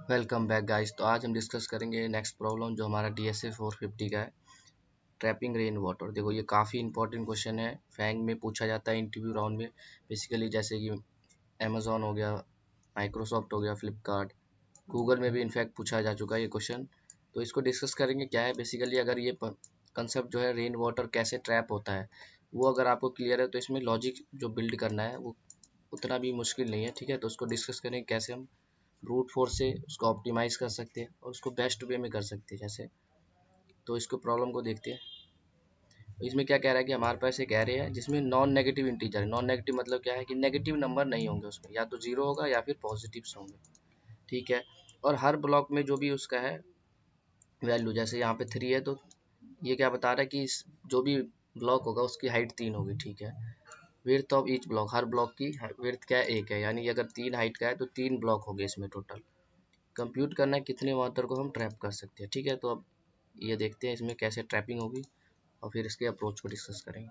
Welcome back guys. तो आज हम डिस्कस करेंगे नेक्स्ट प्रॉब्लम जो हमारा DSA 450 का है, ट्रैपिंग रेन वाटर। देखो ये काफ़ी इंपॉर्टेंट क्वेश्चन है, फैंग में पूछा जाता है इंटरव्यू राउंड में। बेसिकली जैसे कि अमेजोन हो गया, माइक्रोसॉफ्ट हो गया, फ्लिपकार्ट, गूगल में भी इनफैक्ट पूछा जा चुका है ये क्वेश्चन। तो इसको डिस्कस करेंगे। क्या है बेसिकली, अगर ये कंसेप्ट जो है रेन वाटर कैसे ट्रैप होता है वो अगर आपको क्लियर है तो इसमें लॉजिक जो बिल्ड करना है वो उतना भी मुश्किल नहीं है। ठीक है, तो उसको डिस्कस करेंगे कैसे हम ब्रूट फोर्स से उसको ऑप्टिमाइज कर सकते हैं और उसको बेस्ट वे में कर सकते हैं जैसे। तो इसको प्रॉब्लम को देखते हैं। तो इसमें क्या कह रहा है कि हमारे पास एक एरे है जिसमें नॉन नेगेटिव इंटीजर है। नॉन नेगेटिव मतलब क्या है कि नेगेटिव नंबर नहीं होंगे उसमें, या तो जीरो होगा या फिर पॉजिटिव्स होंगे। ठीक है, और हर ब्लॉक में जो भी उसका है वैल्यू, जैसे यहाँ पे 3 है तो ये क्या बता रहा है कि जो भी ब्लॉक होगा उसकी हाइट 3 होगी। ठीक है, width of each block, her block की विड्थ क्या है, 1 है, यानी कि अगर 3 हाइट का है तो 3 ब्लॉक हो गए इसमें टोटल। कंप्यूट करना है कितने वाटर को हम ट्रैप कर सकते हैं। ठीक है, तो अब ये देखते हैं इसमें कैसे ट्रैपिंग होगी और फिर इसके अप्रोच को डिस्कस करेंगे।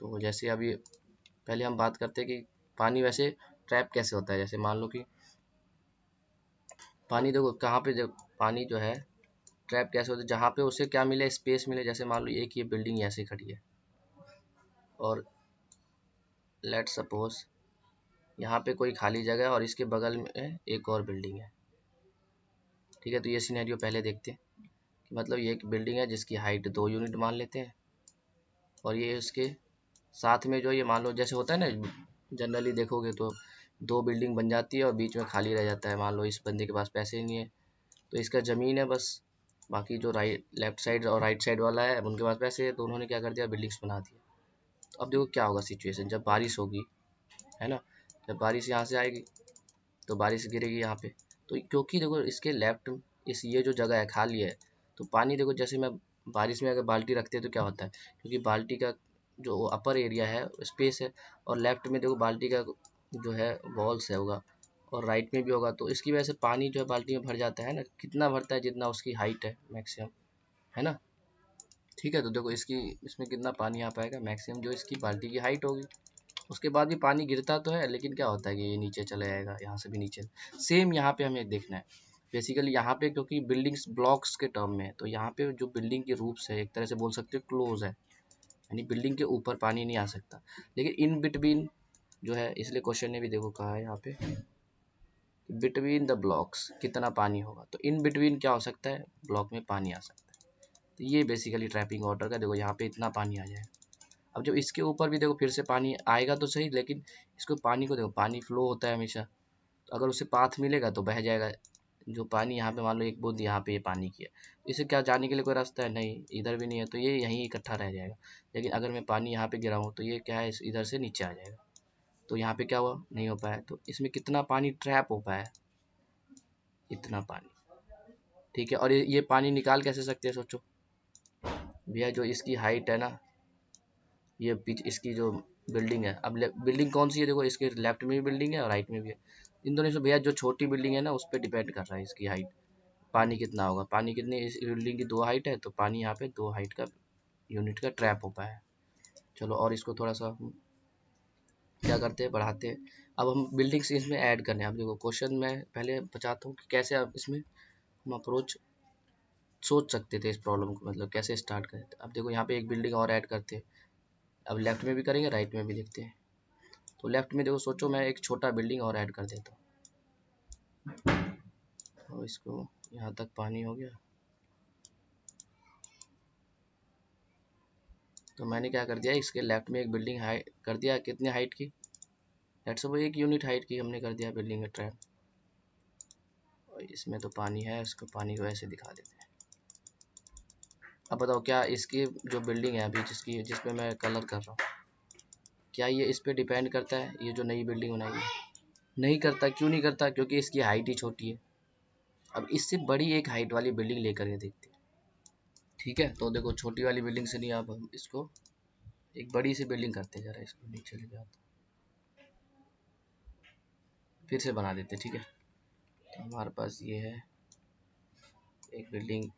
तो जैसे अभी पहले हम बात करते हैं कि पानी वैसे ट्रैप कैसे होता है। जैसे मान लो कि पानी, देखो कहाँ पे, जब पानी जो है ट्रैप कैसे होता है, जहाँ पे उसे क्या मिले, स्पेस मिले। जैसे मान लो एक ये बिल्डिंग ऐसे खड़ी है और लेट सपोज यहाँ पे कोई खाली जगह है और इसके बगल में एक और बिल्डिंग है। ठीक है, तो ये सिनेरियो पहले देखते हैं कि मतलब ये एक बिल्डिंग है जिसकी हाइट 2 यूनिट मान लेते हैं, और ये उसके साथ में जो ये मान लो जैसे होता है ना, जनरली देखोगे तो 2 बिल्डिंग बन जाती है और बीच में खाली रह जाता है। मान लो इस बंदे के पास पैसे ही नहीं है तो इसका ज़मीन है बस, बाकी जो राइट लेफ्ट साइड और राइट साइड वाला है उनके पास पैसे है, तो उन्होंने क्या कर दिया, बिल्डिंग्स बना दिया। तो अब देखो क्या होगा सिचुएशन जब बारिश होगी, है ना। जब बारिश यहाँ से आएगी तो बारिश गिरेगी यहाँ पे। तो क्योंकि देखो इसके लेफ्ट इस ये जो जगह है खाली है, तो पानी देखो जैसे मैं बारिश में अगर बाल्टी रखते हैं तो क्या होता है, क्योंकि बाल्टी का जो अपर एरिया है स्पेस है, और लेफ्ट में देखो बाल्टी का जो है वॉल्स है होगा, और राइट में भी होगा, तो इसकी वजह से पानी जो है बाल्टी में भर जाता है ना। कितना भरता है, जितना उसकी हाइट है मैक्सिमम, है ना। ठीक है, तो देखो इसकी इसमें कितना पानी आ पाएगा, मैक्सिमम जो इसकी बाल्टी की हाइट होगी। उसके बाद भी पानी गिरता तो है लेकिन क्या होता है कि ये नीचे चला जाएगा, यहाँ से भी नीचे। सेम यहाँ पे हमें देखना है बेसिकली। यहाँ पे क्योंकि बिल्डिंग्स ब्लॉक्स के टर्म में है, तो यहाँ पे जो बिल्डिंग की रूफ्स है एक तरह से बोल सकते हो क्लोज है, यानी बिल्डिंग के ऊपर पानी नहीं आ सकता। लेकिन इन बिटवीन जो है, इसलिए क्वेश्चन ने भी देखो कहा है यहाँ पे बिटवीन द ब्लॉक्स कितना पानी होगा। तो इन बिटवीन क्या हो सकता है, ब्लॉक में पानी आ सकता है। तो ये बेसिकली ट्रैपिंग वाटर का, देखो यहाँ पे इतना पानी आ जाएगा। अब जब इसके ऊपर भी देखो फिर से पानी आएगा तो सही, लेकिन इसको पानी को देखो, पानी फ्लो होता है हमेशा, तो अगर उसे पाथ मिलेगा तो बह जाएगा। जो पानी यहाँ पे मान लो एक बूंद यहाँ पे ये पानी की है, इसे क्या जाने के लिए कोई रास्ता है नहीं, इधर भी नहीं है, तो ये यहीं इकट्ठा रह जाएगा। लेकिन अगर मैं पानी यहाँ पे गिराऊँ तो ये क्या है, इधर से नीचे आ जाएगा। तो यहाँ पे क्या हुआ, नहीं हो पाया। तो इसमें कितना पानी ट्रैप हो पाया, इतना पानी। ठीक है, और ये पानी निकाल कैसे सकते हैं, सोचो भैया। जो इसकी हाइट है ना, ये पीछे इसकी जो बिल्डिंग है, अब बिल्डिंग कौन सी है, देखो इसके लेफ्ट में भी बिल्डिंग है और राइट में भी है। इन दोनों से भैया जो छोटी बिल्डिंग है ना उस पर डिपेंड कर रहा है इसकी हाइट, पानी कितना होगा। पानी कितनी, इस बिल्डिंग की 2 हाइट है तो पानी यहाँ पे 2 हाइट का यूनिट का ट्रैप हो पाया है। चलो और इसको थोड़ा सा हम क्या करते हैं, बढ़ाते हैं। अब हम बिल्डिंग्स इसमें ऐड करने हैं। अब देखो क्वेश्चन में पहले बताता हूँ कि कैसे अब इसमें हम अप्रोच सोच सकते थे इस प्रॉब्लम को, मतलब कैसे स्टार्ट करें। अब देखो यहाँ पे एक बिल्डिंग और ऐड करते हैं। अब लेफ्ट में भी करेंगे, राइट में भी देखते हैं। तो लेफ्ट में देखो, सोचो मैं एक छोटा बिल्डिंग और ऐड कर देता हूँ, और इसको यहाँ तक पानी हो गया। तो मैंने क्या कर दिया, इसके लेफ्ट में एक बिल्डिंग हाइट कर दिया, कितने हाइट की, लेट्स सपोज 1 यूनिट हाइट की हमने कर दिया बिल्डिंग का ट्रैप। और इसमें तो पानी है, इसको पानी को ऐसे दिखा देते हैं। अब बताओ क्या इसकी जो बिल्डिंग है अभी जिसपे मैं कलर कर रहा हूँ, क्या ये इस पे डिपेंड करता है, ये जो नई बिल्डिंग बनाई है। नहीं करता, क्यों नहीं करता, क्योंकि इसकी हाइट ही छोटी है। अब इससे बड़ी एक हाइट वाली बिल्डिंग लेकर के देखते हैं। ठीक है, तो देखो छोटी वाली बिल्डिंग से नहीं, अब हम इसको एक बड़ी सी बिल्डिंग करते हैं। जरा इसको नीचे ले जाते फिर से बना देते। ठीक है, तो हमारे पास ये है एक बिल्डिंग।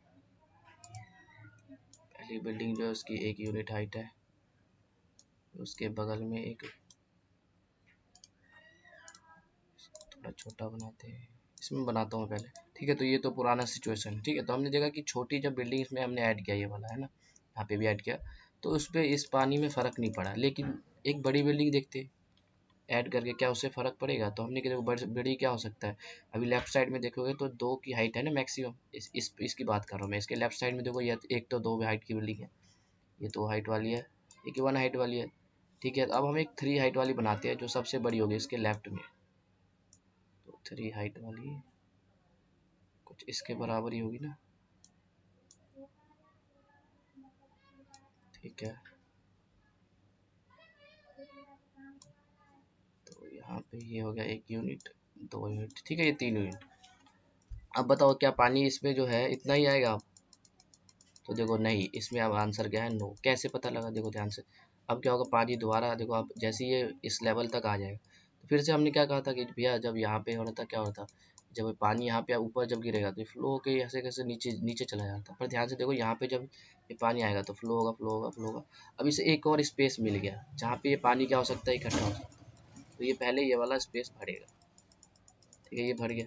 पहली बिल्डिंग जो है उसकी 1 यूनिट हाइट है, उसके बगल में एक थोड़ा छोटा बनाते हैं, इसमें बनाता हूँ पहले। ठीक है, तो ये तो पुराना सिचुएशन है। ठीक है, तो हमने देखा कि छोटी जब बिल्डिंग इसमें हमने ऐड किया, ये वाला है ना, यहाँ पे भी ऐड किया, तो उस पर इस पानी में फ़र्क नहीं पड़ा। लेकिन एक बड़ी बिल्डिंग देखते ऐड करके क्या उससे फ़र्क पड़ेगा। तो हमने देखो बड़ी क्या हो सकता है, अभी लेफ्ट साइड में देखोगे तो 2 की हाइट है ना मैक्सिमम, इसकी बात कर रहा हूँ मैं। इसके लेफ्ट साइड में देखो, ये एक तो 2 हाइट की बिल्डिंग है, ये 2 हाइट वाली है, एक 1 हाइट वाली है। ठीक है, अब हम एक 3 हाइट वाली बनाते हैं जो सबसे बड़ी होगी इसके लेफ्ट में। तो 3 हाइट वाली कुछ इसके बराबर ही होगी ना। ठीक है, तो यहाँ पे ये हो गया 1 यूनिट, 2 यूनिट, ठीक है, ये 3 यूनिट। अब बताओ क्या पानी इसमें जो है इतना ही आएगा? तो देखो नहीं, इसमें अब आंसर क्या है, नो। कैसे पता लगा, देखो ध्यान से। अब क्या होगा, पानी दोबारा देखो, अब जैसे ये इस लेवल तक आ जाएगा, तो फिर से हमने क्या कहा था कि भैया जब यहाँ पे हो रहा था क्या हो रहा था, जब पानी यहाँ पे ऊपर जब गिरेगा तो फ्लो होकर ऐसे कैसे नीचे नीचे चला जाता। पर ध्यान से देखो, यहाँ पे जब ये पानी आएगा तो फ्लो होगा, फ्लो होगा, फ्लो होगा। अब इसे एक और स्पेस मिल गया जहाँ पे ये पानी क्या हो सकता है, इकट्ठा हो सकता है। तो ये पहले ये वाला स्पेस भरेगा। ठीक है, ये भर गया।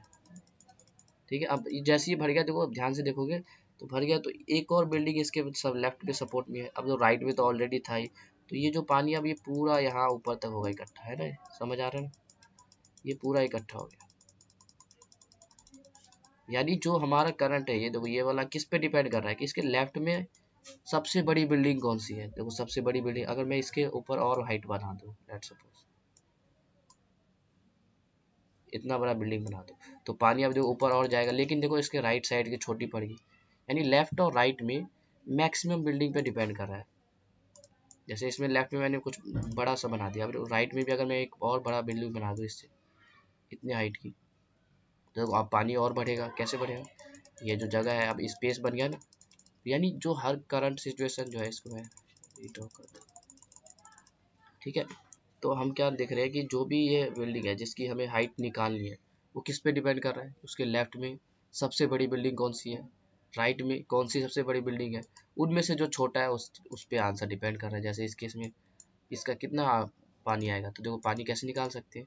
ठीक है, अब जैसे ही भर गया, देखो अब ध्यान से देखोगे तो भर गया, तो एक और बिल्डिंग इसके सब लेफ्ट पे सपोर्ट में है। अब जो राइट में तो ऑलरेडी था ही, तो ये जो पानी अब ये पूरा यहाँ ऊपर तक होगा इकट्ठा, है ना, समझ आ रहा है ना, ये पूरा इकट्ठा हो गया। यानी जो हमारा करंट है, ये देखो ये वाला किस पे डिपेंड कर रहा है कि इसके लेफ्ट में सबसे बड़ी बिल्डिंग कौन सी है। देखो सबसे बड़ी बिल्डिंग, अगर मैं इसके ऊपर और हाइट बना दूँ, लेट्स सपोज इतना बड़ा बिल्डिंग बना दो, तो पानी अब देखो ऊपर और जाएगा। लेकिन देखो इसके राइट साइड की छोटी पड़ेगी, यानी लेफ्ट और राइट में मैक्सिमम बिल्डिंग पे डिपेंड कर रहा है। जैसे इसमें लेफ्ट में मैंने कुछ बड़ा सा बना दिया, अब राइट में भी अगर मैं एक और बड़ा बिल्डिंग बना दूँ इससे इतनी हाइट की, तो अब पानी और बढ़ेगा। कैसे बढ़ेगा, ये जो जगह है अब स्पेस बन गया ना। यानी जो हर करंट सिचुएशन जो है, इसको मैं ड्रॉ कर दूँ। ठीक है, तो हम क्या देख रहे हैं कि जो भी ये बिल्डिंग है जिसकी हमें हाइट निकालनी है, वो किस पे डिपेंड कर रहा है, उसके लेफ्ट में सबसे बड़ी बिल्डिंग कौन सी है, राइट में कौन सी सबसे बड़ी बिल्डिंग है, उनमें से जो छोटा है उस पे आंसर डिपेंड कर रहा है। जैसे इस केस में इसका कितना पानी आएगा, तो देखो पानी कैसे निकाल सकते हैं,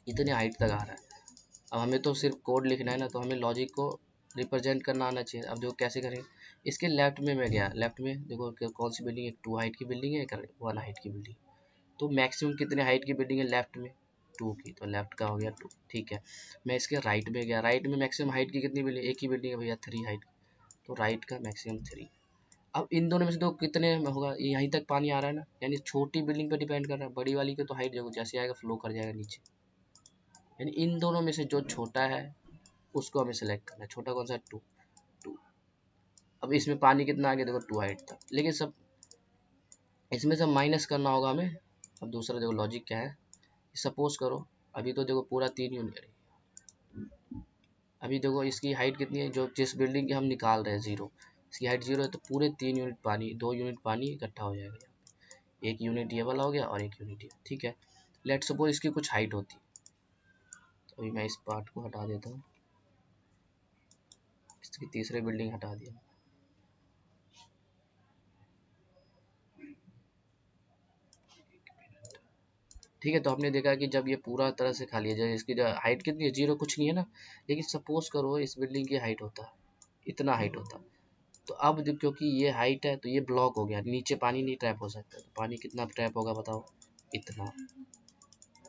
इतने हाइट तक आ रहा है। अब हमें तो सिर्फ कोड लिखना है ना, तो हमें लॉजिक को रिप्रेजेंट करना आना चाहिए। अब देखो कैसे करें, इसके लेफ्ट में मैं गया, लेफ्ट में देखो कौन सी बिल्डिंग है, 2 हाइट की बिल्डिंग है, एक 1 हाइट की बिल्डिंग। तो मैक्सिमम कितने हाइट की बिल्डिंग है लेफ्ट में, 2 की, तो लेफ्ट का हो गया 2। ठीक है, मैं इसके राइट में गया, राइट में मैक्सिमम हाइट की कितनी बिल्डिंग, एक ही बिल्डिंग है भैया, 3 हाइट, तो राइट का मैक्सिमम 3। अब इन दोनों में से तो कितने में होगा, यहीं तक पानी आ रहा है ना, यानी छोटी बिल्डिंग पे डिपेंड कर रहा है। बड़ी वाली की तो हाइट देखो जैसे आएगा फ्लो कर जाएगा नीचे, यानी इन दोनों में से जो छोटा है उसको हमें सेलेक्ट करना है। छोटा कौन सा, 2, 2। अब इसमें पानी कितना आ गया, देखो 2 हाइट था, लेकिन सब इसमें सब माइनस करना होगा हमें। अब दूसरा देखो लॉजिक क्या है, सपोज करो अभी तो देखो पूरा 3 यूनिट, अभी देखो इसकी हाइट कितनी है, जो जिस बिल्डिंग की हम निकाल रहे हैं 0, इसकी हाइट 0 है, तो पूरे 3 यूनिट पानी, 2 यूनिट पानी इकट्ठा हो जाएगा। एक यूनिट ये वाला हो गया और एक यूनिट ये। ठीक है, लेट सपोज इसकी कुछ हाइट होती, तो अभी मैं इस पार्ट को हटा देता हूँ, इसकी तीसरी बिल्डिंग हटा दिया। ठीक है, तो हमने देखा कि जब ये पूरा तरह से खाली है, जैसे इसकी हाइट कितनी है, 0 कुछ नहीं है ना। लेकिन सपोज करो इस बिल्डिंग की हाइट होता, इतना हाइट होता, तो अब क्योंकि ये हाइट है तो ये ब्लॉक हो गया, नीचे पानी नहीं ट्रैप हो सकता। तो पानी कितना ट्रैप होगा बताओ, इतना।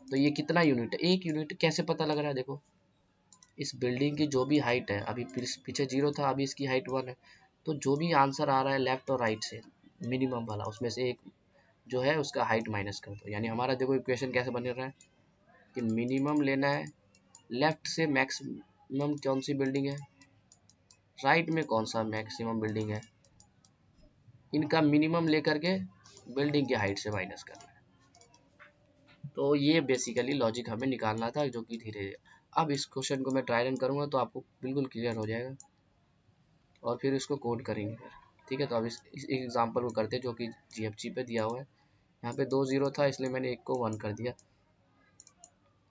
तो ये कितना यूनिट है, 1 यूनिट। कैसे पता लग रहा है, देखो इस बिल्डिंग की जो भी हाइट है, अभी पीछे 0 था, अभी इसकी हाइट 1 है, तो जो भी आंसर आ रहा है लेफ्ट और राइट से मिनिमम वाला, उसमें से एक जो है उसका हाइट माइनस कर दो। यानी हमारा देखो इक्वेशन कैसे बन रहा है कि मिनिमम लेना है लेफ्ट से, मैक्सिमम कौन सी बिल्डिंग है, राइट में कौन सा मैक्सिमम बिल्डिंग है, इनका मिनिमम लेकर के बिल्डिंग की हाइट से माइनस करना है। तो ये बेसिकली लॉजिक हमें निकालना था, जो कि धीरे धीरे। अब इस क्वेश्चन को मैं ट्राई रन करूंगा तो आपको बिल्कुल क्लियर हो जाएगा, और फिर इसको कोड करेंगे फिर। ठीक है, तो अब इस एग्जाम्पल को करते हैं जो कि जीएफजी पे दिया हुआ है। यहाँ पे 2 0 था, इसलिए मैंने एक को 1 कर दिया,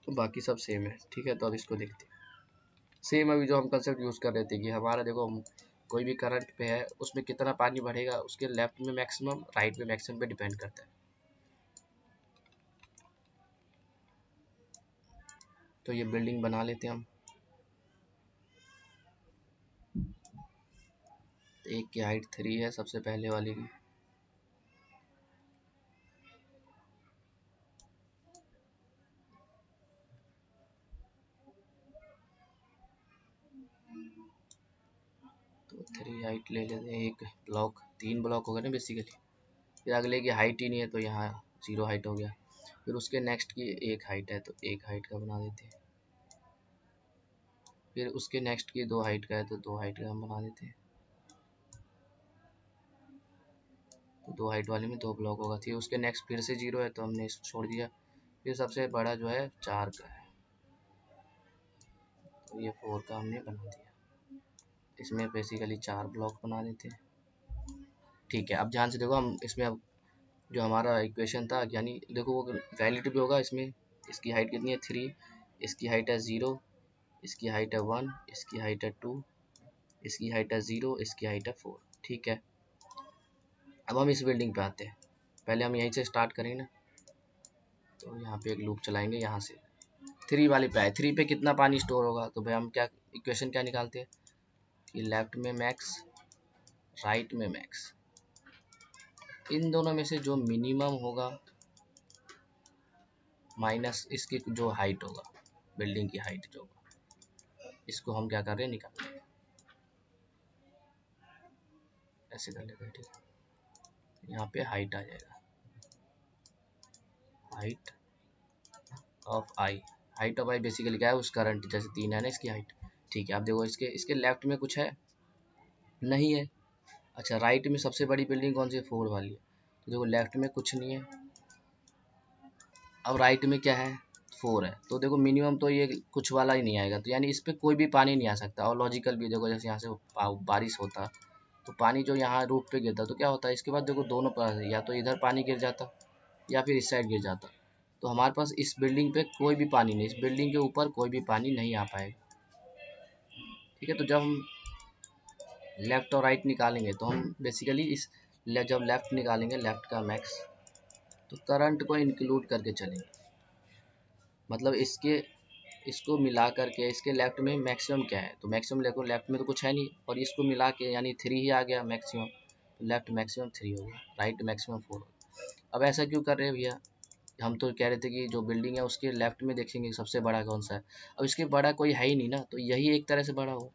तो बाकी सब सेम है। ठीक है, तो अब इसको देखते हैं। सेम अभी जो हम कंसेप्ट यूज़ कर रहे थे कि हमारा देखो कोई भी करंट पे है, उसमें कितना पानी बढ़ेगा, उसके लेफ्ट में मैक्सिमम, राइट में मैक्सिमम पे डिपेंड करता है। तो ये बिल्डिंग बना लेते हैं हम। एक की हाइट 3 है सबसे पहले वाली की। तो 3 हाइट ले लेते हैं। एक ब्लॉक, 3 ब्लॉक हो गए ना बेसिकली। फिर अगले की हाइट ही नहीं है तो यहाँ 0 हाइट हो गया। फिर उसके नेक्स्ट की एक हाइट है तो 1 हाइट का बना देते हैं। फिर उसके नेक्स्ट की 2 हाइट का है तो 2 हाइट का हम बना देते हैं। तो 2 हाइट वाले में 2 ब्लॉक होगा। फिर उसके नेक्स्ट फिर से 0 है तो हमने इसको छोड़ दिया। फिर सबसे बड़ा जो है 4 का है तो ये 4 का हमने बना दिया। इसमें बेसिकली 4 ब्लॉक बना देते हैं। ठीक है, अब ध्यान से देखो, हम इसमें अब जो हमारा इक्वेशन था, यानी देखो वो वैलिड भी होगा इसमें। इसकी हाइट कितनी है 3, इसकी हाइट है 0, इसकी हाइट है 1, इसकी हाइट है 2, इसकी हाइट है 0, इसकी हाइट है 4। ठीक है, अब हम इस बिल्डिंग पे आते हैं। पहले हम यहीं से स्टार्ट करेंगे ना, तो यहाँ पे एक लूप चलाएंगे। यहाँ से 3 वाले पे आए, 3 पे कितना पानी स्टोर होगा, तो भाई हम क्या इक्वेशन क्या निकालते हैं कि लेफ्ट में मैक्स, राइट में मैक्स, इन दोनों में से जो मिनिमम होगा माइनस इसकी जो हाइट होगा, बिल्डिंग की हाइट जो होगा, इसको हम क्या कर रहे हैं निकालते हैं। ऐसे कर लेते हैं। ठीक है, यहाँ पे हाइट आ जाएगा, height of I. Height of I basically क्या है, उस करंट जैसे 3 है ना इसकी हाइट। ठीक है, अब देखो इसके इसके लेफ्ट में कुछ है नहीं है। अच्छा, राइट में सबसे बड़ी बिल्डिंग कौन सी है, 4 वाली है। तो देखो लेफ्ट में कुछ नहीं है, अब राइट में क्या है 4 है। तो देखो मिनिमम तो ये कुछ वाला ही नहीं आएगा, तो यानी इस पर कोई भी पानी नहीं आ सकता। और लॉजिकल भी देखो, जैसे यहाँ से बारिश होता तो पानी जो यहाँ रूफ पे गिरता तो क्या होता है, इसके बाद देखो दोनों पास या तो इधर पानी गिर जाता या फिर इस साइड गिर जाता। तो हमारे पास इस बिल्डिंग पे कोई भी पानी नहीं, इस बिल्डिंग के ऊपर कोई भी पानी नहीं आ पाएगा। ठीक है, तो जब हम लेफ्ट और राइट निकालेंगे तो हम बेसिकली इस जब लेफ्ट निकालेंगे, लेफ्ट का मैक्स, तो करंट को इंक्लूड करके चलेंगे। मतलब इसको मिला करके इसके लेफ्ट में मैक्सिमम क्या है, तो मैक्सिमम देखो लेफ्ट में तो कुछ है नहीं, और इसको मिला के यानी 3 ही आ गया मैक्सिमम। तो लेफ्ट मैक्सिमम 3 हो गया, राइट मैक्सिमम 4 हो गया। अब ऐसा क्यों कर रहे हैं भैया, हम तो कह रहे थे कि जो बिल्डिंग है उसके लेफ्ट में देखेंगे सबसे बड़ा कौन सा है। अब इसके बड़ा कोई है ही नहीं ना, तो यही एक तरह से बड़ा होगा।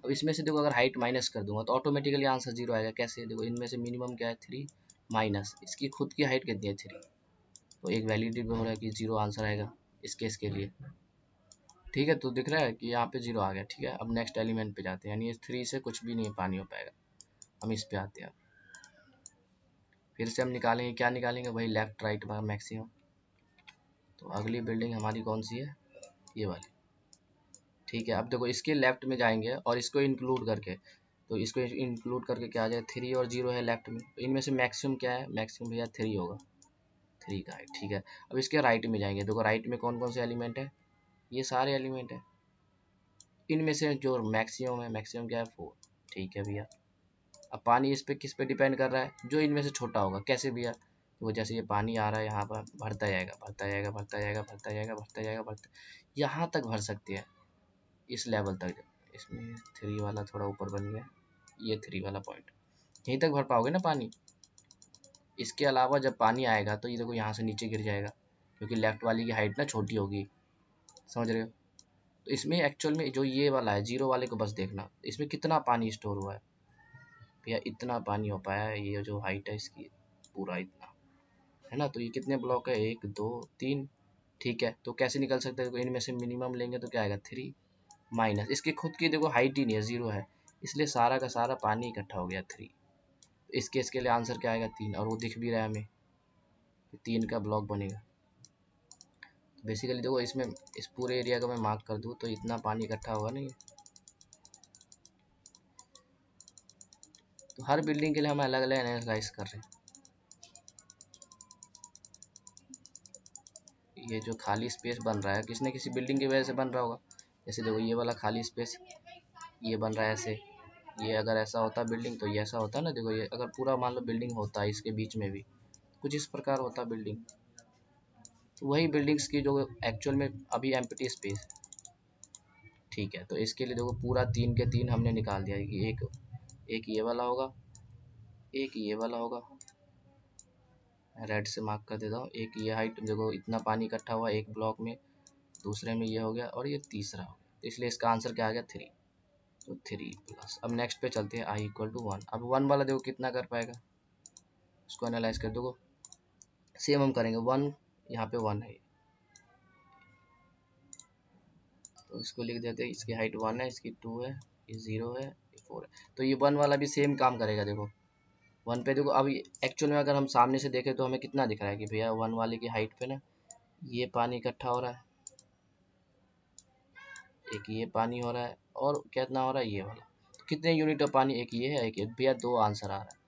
अब इसमें से देखो अगर हाइट माइनस कर दूंगा तो ऑटोमेटिकली आंसर 0 आएगा। कैसे, देखो इनमें से मिनिमम क्या है 3 माइनस इसकी खुद की हाइट कितनी है 3, तो एक वैलिडिटी हो रहा है कि 0 आंसर आएगा इस केस के लिए। ठीक है, तो दिख रहा है कि यहाँ पे 0 आ गया। ठीक है, अब नेक्स्ट एलिमेंट पे जाते हैं, यानी इस 3 से कुछ भी नहीं पानी हो पाएगा। हम इस पे आते हैं, फिर से हम निकालेंगे, क्या निकालेंगे भाई, लेफ्ट राइट मैक्सिमम। तो अगली बिल्डिंग हमारी कौन सी है, ये वाली। ठीक है, अब देखो इसके लेफ्ट में जाएंगे और इसको इंक्लूड करके, तो इसको इंक्लूड करके क्या आ जाए 3 और 0 है लेफ्ट में, तो इनमें से मैक्सिमम क्या है, मैक्सिमम भैया 3 होगा, 3 का है। ठीक है, अब इसके राइट में जाएंगे, देखो राइट में कौन कौन से एलिमेंट है, ये सारे एलिमेंट है। इनमें से जो मैक्सिमम है, मैक्सिमम क्या है 4। ठीक है भैया, अब पानी इस पे किस पे डिपेंड कर रहा है, जो इनमें से छोटा होगा। कैसे भैया, तो जैसे ये पानी आ रहा है यहाँ पर, भरता जाएगा भरता जाएगा भरता जाएगा भरता जाएगा भरता जाएगा भरता, यहाँ तक भर सकते हैं, इस लेवल तक। इसमें 3 वाला थोड़ा ऊपर बन गया, ये 3 वाला पॉइंट, यहीं तक भर पाओगे ना पानी। इसके अलावा जब पानी आएगा तो ये देखो यहाँ से नीचे गिर जाएगा, क्योंकि लेफ्ट वाली की हाइट ना छोटी होगी, समझ रहे हो। तो इसमें एक्चुअल में जो ये वाला है 0 वाले को बस देखना, इसमें कितना पानी स्टोर हुआ है भैया, इतना पानी हो पाया है। ये जो हाइट है इसकी पूरा इतना है ना, तो ये कितने ब्लॉक है, 1 2 3। ठीक है, तो कैसे निकल सकते हैं, इनमें से मिनिमम लेंगे तो क्या आएगा 3 माइनस इसकी खुद की देखो हाइट ही नहीं है, 0 है, इसलिए सारा का सारा पानी इकट्ठा हो गया 3। इसके इसके लिए आंसर क्या आएगा 3, और वो दिख भी रहा है हमें, 3 का ब्लॉक बनेगा। तो बेसिकली देखो इसमें इस पूरे एरिया का मैं मार्क कर दूँ तो इतना पानी इकट्ठा होगा नहीं। तो हर बिल्डिंग के लिए हम अलग अलग एनालाइज कर रहे हैं। ये जो खाली स्पेस बन रहा है किसी न किसी बिल्डिंग की वजह से बन रहा होगा। जैसे देखो ये वाला खाली स्पेस ये बन रहा है ऐसे, ये अगर ऐसा होता बिल्डिंग तो ये ऐसा होता ना। देखो ये अगर पूरा मान लो बिल्डिंग होता है, इसके बीच में भी कुछ इस प्रकार होता बिल्डिंग। तो वही बिल्डिंग्स की जो एक्चुअल में अभी एम्प्टी स्पेस है। ठीक है, तो इसके लिए देखो पूरा 3 के 3 हमने निकाल दिया कि एक ये वाला होगा, एक ये वाला होगा, रेड से मार्क कर देता हूँ, एक ये हाइट देखो इतना पानी इकट्ठा हुआ एक ब्लॉक में, दूसरे में ये हो गया और ये तीसरा हो गया, तो इसलिए इसका आंसर क्या आ गया 3। तो 3 प्लस, अब नेक्स्ट पे चलते हैं i इक्वल टू 1। अब 1 वाला देखो कितना कर पाएगा, इसको एनालाइज कर दो, सेम हम करेंगे 1, यहाँ पे 1 है तो इसको लिख देते हैं, इसकी हाइट 1 है, इसकी 2 है, ये 0 है, ये 4 है, तो ये 1 वाला भी सेम काम करेगा। देखो 1 पे देखो, अभी एक्चुअल में अगर हम सामने से देखें तो हमें कितना दिख रहा है कि भैया 1 वाले की हाइट पे ना ये पानी इकट्ठा हो रहा है, एक ये पानी हो रहा है और कितना हो रहा है ये वाला, तो कितने यूनिट ऑफ पानी, एक ये है एक ये, भैया 2 आंसर आ रहा है।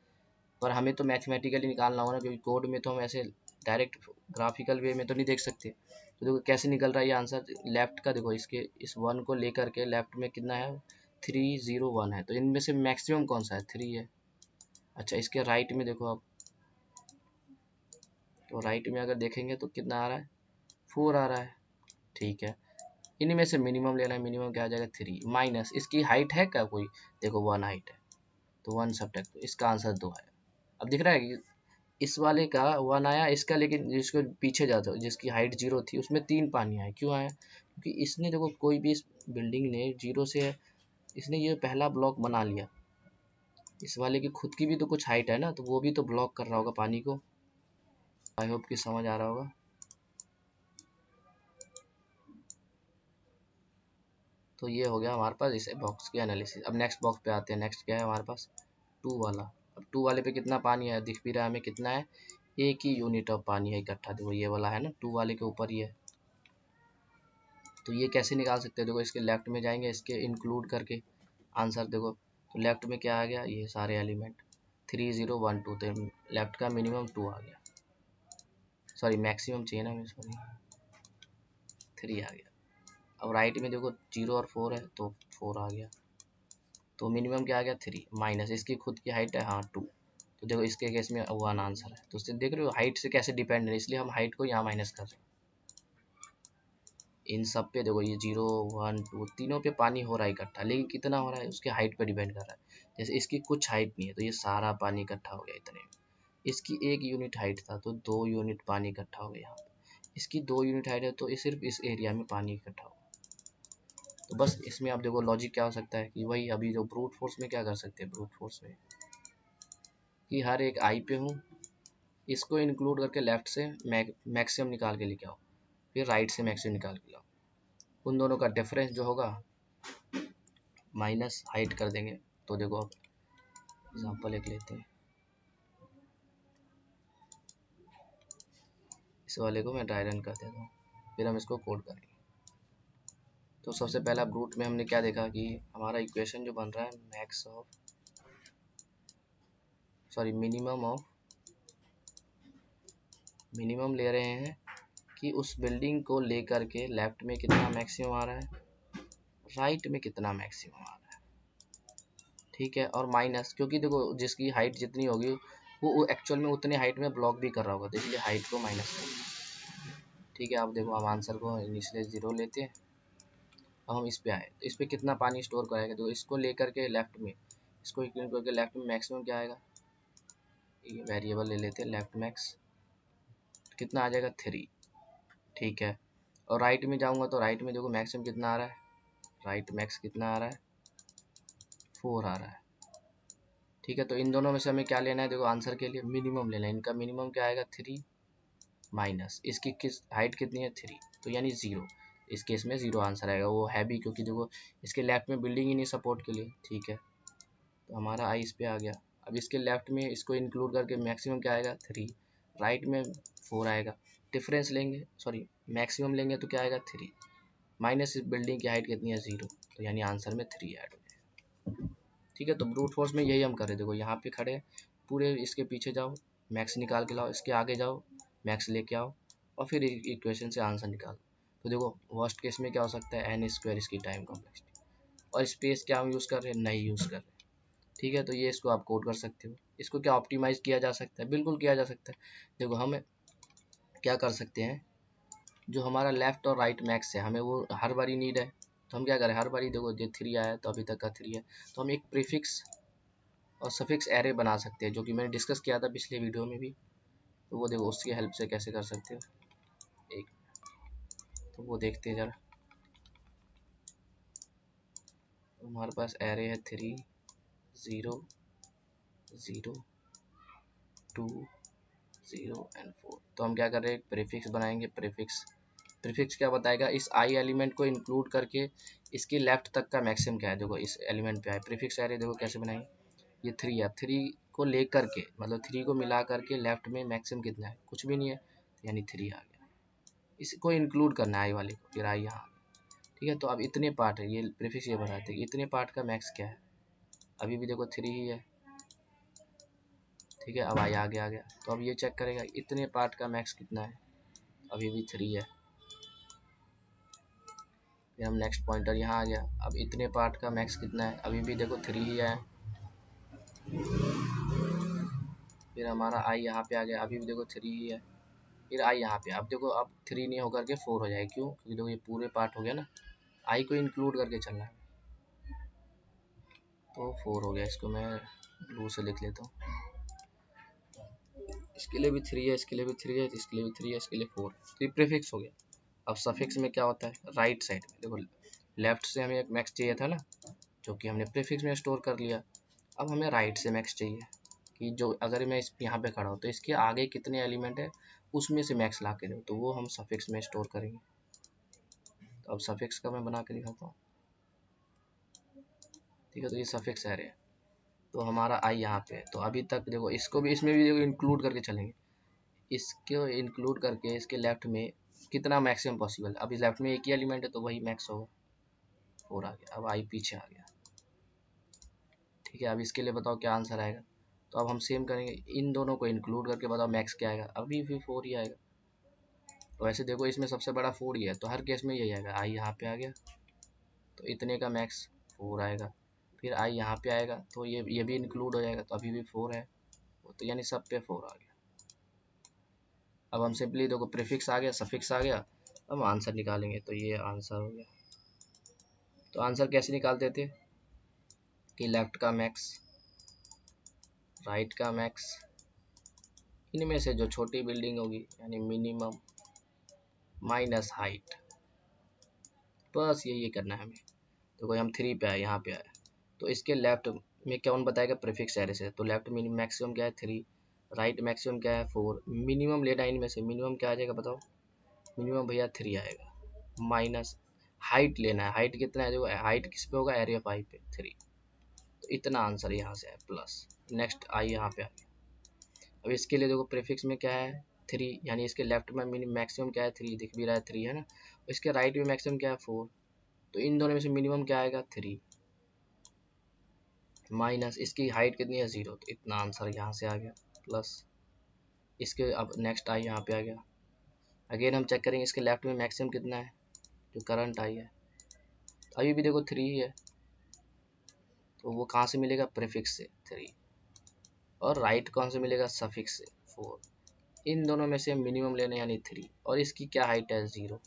पर हमें तो मैथमेटिकली निकालना होगा ना, क्योंकि कोड में तो हम ऐसे डायरेक्ट ग्राफिकल वे में तो नहीं देख सकते। तो देखो कैसे निकल रहा है ये आंसर, लेफ्ट का देखो, इसके इस 1 को लेकर के लेफ्ट में कितना है 301 है, तो इनमें से मैक्सिमम कौन सा है 3 है। अच्छा इसके राइट में देखो आप, तो राइट में अगर देखेंगे तो कितना आ रहा है 4 आ रहा है। ठीक है, इन्हीं में से मिनिमम लेना है, मिनिमम क्या आ जाएगा 3 माइनस इसकी हाइट है क्या कोई, देखो 1 हाइट है तो 1 सब्ट्रैक्ट, तो इसका आंसर 2 आया। अब दिख रहा है कि इस वाले का 1 आया, इसका लेकिन जिसको पीछे जाता हो जिसकी हाइट 0 थी उसमें 3 पानी आया, क्यों आया, क्योंकि इसने देखो कोई भी इस बिल्डिंग ने 0 से इसने ये पहला ब्लॉक बना लिया, इस वाले की खुद की भी तो कुछ हाइट है ना, तो वो भी तो ब्लॉक कर रहा होगा पानी को। आई होप कि समझ आ रहा होगा। तो ये हो गया हमारे पास इस बॉक्स की एनालिसिस। अब नेक्स्ट बॉक्स पे आते हैं, नेक्स्ट क्या है हमारे पास 2 वाला। अब 2 वाले पे कितना पानी है, दिख भी रहा है हमें कितना है, एक ही यूनिट ऑफ पानी है इकट्ठा, देखो ये वाला है ना 2 वाले के ऊपर ये। तो ये कैसे निकाल सकते हैं, देखो इसके लेफ्ट में जाएंगे, इसके इंक्लूड करके आंसर देखो, तो लेफ्ट में क्या आ गया, ये सारे एलिमेंट 3012, तो लेफ्ट का मिनिमम 2 आ गया, सॉरी मैक्सिमम चाहिए ना हमें, सॉरी 3 आ गया। अब राइट में देखो 0 और 4 है तो 4 आ गया, तो मिनिमम क्या आ गया 3 माइनस इसकी खुद की हाइट है हाँ 2, तो देखो इसके केस में 1 आंसर है। तो उससे देख रहे हो हाइट से कैसे डिपेंड है, इसलिए हम हाइट को यहाँ माइनस कर रहे हैं। इन सब पे देखो ये 0 1 2 तीनों पे पानी हो रहा है इकट्ठा, लेकिन कितना हो रहा है उसके हाइट पे डिपेंड कर रहा है। जैसे इसकी कुछ हाइट नहीं है तो ये सारा पानी इकट्ठा हो गया इतने में, इसकी 1 यूनिट हाइट था तो 2 यूनिट पानी इकट्ठा हो गया यहाँ पे, इसकी 2 यूनिट हाइट है तो ये सिर्फ इस एरिया में पानी इकट्ठा हो। तो बस इसमें आप देखो लॉजिक क्या हो सकता है कि वही अभी जो ब्रूट फोर्स में क्या कर सकते हैं, ब्रूट फोर्स में कि हर एक आई पे हूँ, इसको इंक्लूड करके लेफ्ट से मैक्सिमम निकाल के लेके आओ, फिर राइट से मैक्सिमम निकाल के लाओ, उन दोनों का डिफरेंस जो होगा माइनस हाइट कर देंगे। तो देखो अब एग्जांपल एक लेते हैं, इस वाले को मैं ड्राई रन कर देता हूँ, फिर हम इसको कोड करेंगे। तो सबसे पहला ब्रूट में हमने क्या देखा कि हमारा इक्वेशन जो बन रहा है मैक्स ऑफ सॉरी मिनिमम ले रहे हैं कि उस बिल्डिंग को लेकर के लेफ्ट में कितना मैक्सिमम आ रहा है, राइट में कितना मैक्सिमम आ रहा है। ठीक है, और माइनस क्योंकि देखो जिसकी हाइट जितनी होगी वो एक्चुअल में उतने हाइट में ब्लॉक भी कर रहा होगा, तो इसलिए हाइट को माइनस कर। ठीक है, अब देखो हम आंसर को इनिशियली 0 लेते हैं। अब हम इस पे आए तो इस पे कितना पानी स्टोर करेगा, तो इसको लेकर के लेफ्ट में, इसको इक्वेट करके लेफ्ट में मैक्सिमम क्या आएगा, ये वेरिएबल ले लेते हैं लेफ्ट मैक्स, कितना आ जाएगा 3। ठीक है, और राइट में जाऊंगा तो राइट में देखो मैक्सिमम कितना आ रहा है, राइट मैक्स कितना आ रहा है 4 आ रहा है। ठीक है, तो इन दोनों में से हमें क्या लेना है, देखो आंसर के लिए मिनिमम लेना है, इनका मिनिमम क्या आएगा 3 माइनस इसकी किस हाइट कितनी है 3, तो यानी 0, इस केस में 0 आंसर आएगा, वो है भी क्योंकि देखो इसके लेफ्ट में बिल्डिंग ही नहीं सपोर्ट के लिए। ठीक है, तो हमारा आई इस पे आ गया। अब इसके लेफ्ट में इसको इंक्लूड करके मैक्सिमम क्या आएगा 3, राइट में 4 आएगा, डिफरेंस लेंगे सॉरी मैक्सिमम लेंगे तो क्या आएगा 3 माइनस इस बिल्डिंग की हाइट कितनी है 0, तो यानी आंसर में 3 ऐड हो जाएगा। ठीक है, तो ब्रूट फोर्स में यही हम कर रहे, देखो यहाँ पे खड़े पूरे इसके पीछे जाओ मैक्स निकाल के लाओ, इसके आगे जाओ मैक्स लेके आओ और फिर इक्वेशन से आंसर निकालो। तो देखो वर्स्ट केस में क्या हो सकता है n स्क्वायर इसकी टाइम कॉम्प्लेक्सिटी, और स्पेस क्या हम यूज़ कर रहे हैं, नहीं यूज़ कर रहे हैं। ठीक है, तो ये इसको आप कोड कर सकते हो। इसको क्या ऑप्टिमाइज किया जा सकता है, बिल्कुल किया जा सकता है। देखो हम क्या कर सकते हैं जो हमारा लेफ्ट और राइट मैक्स है हमें वो हर बारी नीड है, तो हम क्या करें, हर बारी देखो ये 3 आया है तो अभी तक का 3 है, तो हम एक प्रीफिक्स और सफिक्स एरे बना सकते हैं, जो कि मैंने डिस्कस किया था पिछले वीडियो में भी। तो वो देखो उसकी हेल्प से कैसे कर सकते हो एक, तो वो देखते हैं जरा। हमारे पास एरे है 3 0 0 2 0 एंड 4। तो हम क्या कर रहे हैं, प्रीफिक्स बनाएंगे। प्रीफिक्स क्या बताएगा, इस आई एलिमेंट को इंक्लूड करके इसके लेफ्ट तक का मैक्सिमम क्या है। देखो इस एलिमेंट पे आए प्रीफिक्स एरे, देखो कैसे बनाएंगे, ये 3 है, 3 को लेकर के मतलब 3 को मिला करके लेफ्ट में मैक्सिमम कितना है, कुछ भी नहीं है, तो यानी 3 आ गया। इसको इंक्लूड करना है आई वाले को, फिर आई यहाँ, ठीक है। तो अब इतने पार्ट है, ये प्रीफिक्स ये बताते हैं इतने पार्ट का मैक्स क्या है, अभी भी देखो 3 ही है, ठीक है। अब आई आ गया, तो अब ये चेक करेगा इतने पार्ट का मैक्स कितना है, अभी भी 3 है। फिर हम नेक्स्ट पॉइंटर यहाँ आ गया, अब इतने पार्ट का मैक्स कितना है, अभी भी देखो 3 ही है। फिर हमारा आई यहाँ पे आ गया, अभी भी देखो 3 ही है। फिर आई यहाँ पे, अब देखो अब 3 नहीं होकर के 4 हो जाए, क्यों, क्योंकि देखो ये पूरे पार्ट हो गया ना, आई को इंक्लूड करके चलना है, तो 4 हो गया। इसको मैं ब्लू से लिख लेता हूँ, इसके लिए भी 3 है, इसके लिए भी 3 है, इसके लिए भी 3 है, इसके लिए 4 है। तो ये प्रीफिक्स हो गया। अब सफिक्स में क्या होता है, राइट साइड में देखो लेफ्ट से हमें एक मैक्स चाहिए था ना, जो कि हमने प्रीफिक्स में स्टोर कर लिया। अब हमें राइट से मैक्स चाहिए, कि जो अगर मैं इस यहाँ पे खड़ा हूँ तो इसके आगे कितने एलिमेंट है उसमें से मैक्स ला के दो, तो वो हम सफिक्स में स्टोर करेंगे। तो अब सफिक्स का मैं बना के दिखाता हूँ, ठीक है। तो ये सफिक्स एरे है, तो हमारा आई यहाँ पे है, तो अभी तक देखो इसको भी, इसमें भी देखो इंक्लूड करके चलेंगे, इसको इंक्लूड करके इसके लेफ्ट में कितना मैक्सिमम पॉसिबल है। अभी लेफ्ट में एक ही एलिमेंट है तो वही मैक्स होगा, 4 आ गया। अब आई पीछे आ गया, ठीक है। अब इसके लिए बताओ क्या आंसर आएगा, तो अब हम सेम करेंगे, इन दोनों को इंक्लूड करके बताओ मैक्स क्या आएगा, अभी भी 4 ही आएगा। तो ऐसे देखो इसमें सबसे बड़ा 4 ही है, तो हर केस में यही आएगा। आई यहाँ पे आ गया तो इतने का मैक्स 4 आएगा। फिर आई यहाँ पे आएगा तो ये भी इंक्लूड हो जाएगा, तो अभी भी 4 है, तो यानी सब पे 4 आ गया। अब हम सिंपली देखो प्रीफिक्स आ गया, सफिक्स आ गया, अब आंसर निकालेंगे, तो ये आंसर हो गया। तो आंसर कैसे निकालते थे, कि लेफ्ट का मैक्स, राइट का मैक्स, इनमें से जो छोटी बिल्डिंग होगी यानी मिनिमम माइनस हाइट, बस यही करना है हमें। तो कोई हम 3 पे आए, यहाँ पे आए, तो इसके लेफ्ट में कौन बताएगा, प्रीफिक्स एरे से। तो लेफ्ट मैक्सिमम क्या है 3, राइट मैक्सिमम क्या है 4, मिनिमम लेना है इनमें से, मिनिमम क्या आ जाएगा बताओ, मिनिमम भैया 3 आएगा, माइनस हाइट लेना है, हाइट कितना है, देखो हाइट किस पे होगा, एरिया ऑफ आई पे 3, तो इतना आंसर यहाँ से है प्लस। नेक्स्ट आई यहाँ पे आ गया। अब इसके लिए देखो प्रीफिक्स में क्या है 3, यानी इसके लेफ्ट में मैक्सिमम क्या है 3, दिख भी रहा है 3 है ना, इसके राइट में मैक्सिमम क्या है 4, तो इन दोनों में से मिनिमम क्या आएगा 3, माइनस इसकी हाइट कितनी है 0, तो इतना आंसर यहाँ से आ गया प्लस। इसके अब नेक्स्ट आई यहाँ पे आ गया, अगेन हम चेक करेंगे इसके लेफ्ट में मैक्सिमम कितना है, जो करंट आई है, तो अभी भी देखो 3 ही है, तो वो कहाँ से मिलेगा, प्रीफिक्स से 3, और राइट कौन से मिलेगा, सफिक्स से 4, इन दोनों में से मिनिमम लेने यानी 3, और इसकी क्या हाइट है 0,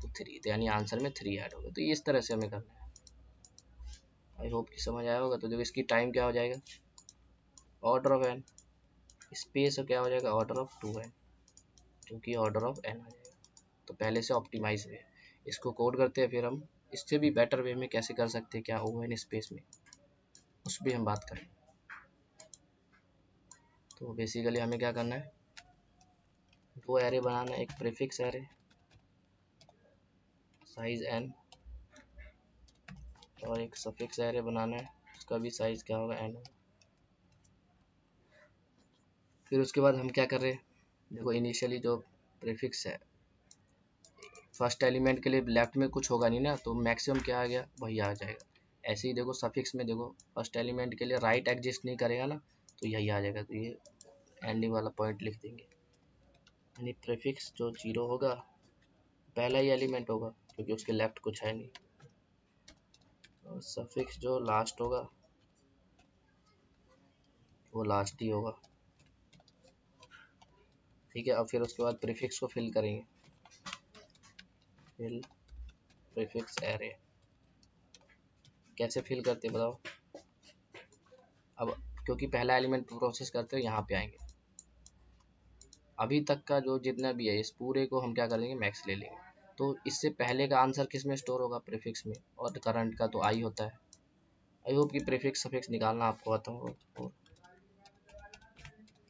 तो 3, तो यानी आंसर में 3 ऐड होगा। तो इस तरह से हमें करना है, आई होप कि समझ आया होगा। तो देखो इसकी टाइम क्या हो जाएगा, ऑर्डर ऑफ एन, स्पेस क्या हो जाएगा, ऑर्डर ऑफ 2n, क्योंकि ऑर्डर ऑफ n आ जाएगा। तो पहले से ऑप्टिमाइज वे, इसको कोड करते हैं, फिर हम इससे भी बेटर वे में कैसे कर सकते हैं, क्या ओवन स्पेस में, उस भी हम बात करें। तो बेसिकली हमें क्या करना है, 2 एरे बनाना है, एक प्रीफिक्स एरे साइज n, और एक सफिक्स एरे बनाना है, उसका भी साइज क्या होगा n होगा। फिर उसके बाद हम क्या कर रहे हैं, देखो इनिशियली जो प्रीफिक्स है, फर्स्ट एलिमेंट के लिए लेफ्ट में कुछ होगा नहीं ना, तो मैक्सिमम क्या आ गया वही आ जाएगा। ऐसे ही देखो सफिक्स में, देखो फर्स्ट एलिमेंट के लिए राइट एग्जिस्ट नहीं करेगा ना, तो यही आ जाएगा, तो ये एंडिंग वाला पॉइंट लिख देंगे, यानी प्रीफिक्स जो 0 होगा पहला ही एलिमेंट होगा, क्योंकि उसके लेफ्ट कुछ है नहीं, और सफिक्स जो लास्ट होगा वो लास्ट ही होगा, ठीक है। और फिर उसके बाद प्रीफिक्स को फिल करेंगे, फिल प्रीफिक्स एरे कैसे फिल करते बताओ। अब क्योंकि पहला एलिमेंट प्रोसेस करते हैं यहाँ पे आएंगे, अभी तक का जो जितना भी है इस पूरे को हम क्या करेंगे मैक्स ले लेंगे। तो इससे पहले का आंसर किस में स्टोर होगा, प्रीफिक्स में, और करंट का तो आई होता है। आई होप कि प्रीफिक्स सफिक्स निकालना आपको आता होगा। और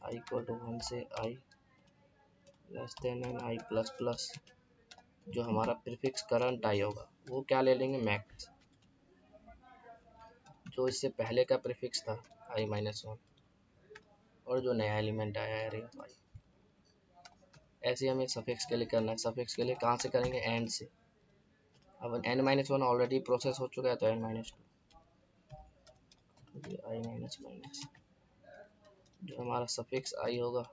आई इक्वल टू 1 से i less then N I plus plus, जो हमारा प्रीफिक्स करंट आई होगा वो क्या ले लेंगे मैक्स, जो इससे पहले का प्रीफिक्स था आई माइनस 1, और जो नया एलिमेंट आया है एरे आई। ऐसे हमें सफिक्स के लिए करना है। सफिक्स के लिए कहाँ से करेंगे, एंड से। अब n माइनस 1 ऑलरेडी प्रोसेस हो चुका है तो n माइनस 2 आई माइनस माइनस, जो हमारा सफिक्स आई होगा